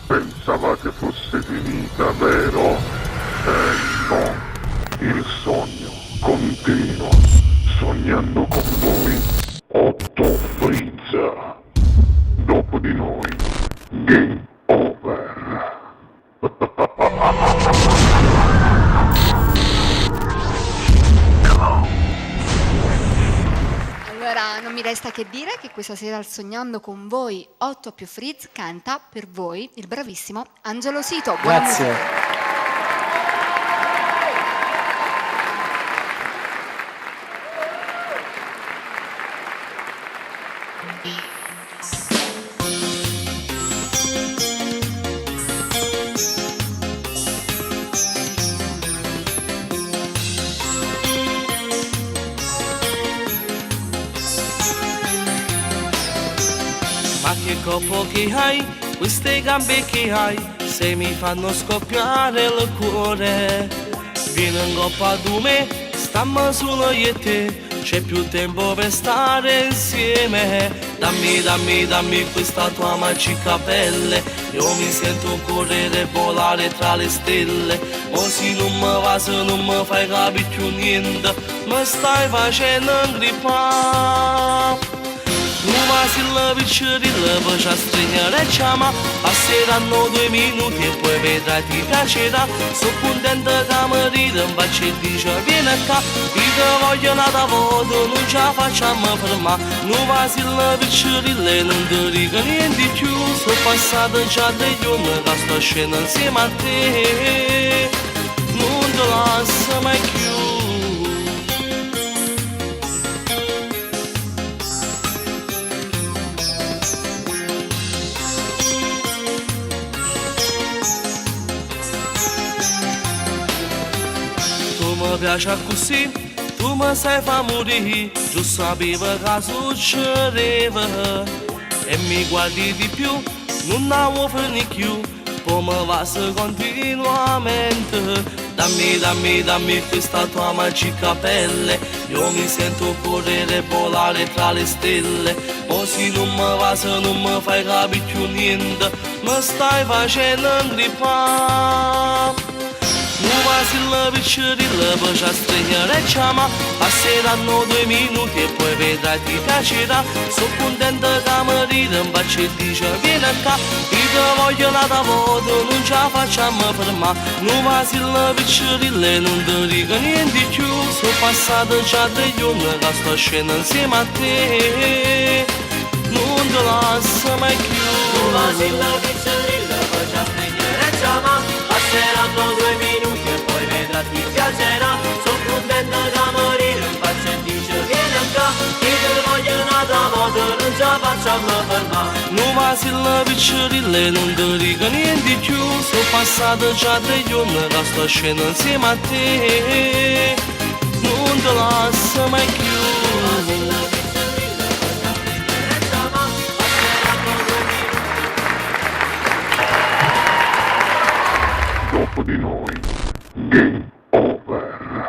Pensavate fosse finita, vero? No, il sogno continua, sognando con voi, Otto Frizza. Dopo di noi, game over. Allora, non mi resta che dire che questa sera al Sognando con voi 8 più Frizz canta per voi il bravissimo Angelo Sito. Buona Grazie. musica. Ma che corpo che hai, queste gambe che hai, se mi fanno scoppiare il cuore. Vieni in coppa a me, stiamo solo io e te, c'è più tempo per stare insieme. Dammi questa tua magica pelle, io mi sento correre e volare tra le stelle. Ma se non mi va, se non mi fai capire più niente, mi stai facendo ingrippare. Uma silă viciorilă, vă-și strângere ceama. Passeranno 2 minuti e poi vedrai ti piacerà. So contenta che mi ride, baci e dice vieni qua. Io te voglio nata voto, non ce la facciamo fermare. Uma silă viciorilă, non ti dico niente di più. Sono passate già 3 giorni che sto scendo insieme a te. Non ti lascio mai più. Mi piace così, tu mi sai fa morire, già sapevo che succedeva. E mi guardi di più, non ne vuoi finire più, poi mi va continuamente. Dammi questa tua magica pelle, io mi sento correre e volare tra le stelle. Ma se non mi va, se non mi fai capire più niente, mi stai facendo ingrippare. Uma silă viciorilă, vă-și strângere ceama. Passeranno 2 minuti e poi vedrai ti piacerà. Sono contenta che mi ride, un bacio e dice vieni qua. Io te voglio nata voto, non ce la facciamo fermare. Uma silă viciorilă, non ti dico niente di più. Sono passate già 3 giorni che sto scendo insieme a te. Non ti lascio mai più. Uma silă viciorilă, vă-și strângere ceama. Passeranno 2 minuti e poi vedrai ti piacerà. Sono contenta da morire, un bacio e dice vieni qua. Io te voglio nata voto, non ce la facciamo fermare. Uma silă viciorilă, non ti dico niente di più. Sono passate già 3 giorni che sto scendo insieme a te. Non ti lascio mai più. Dopo di noi, game over.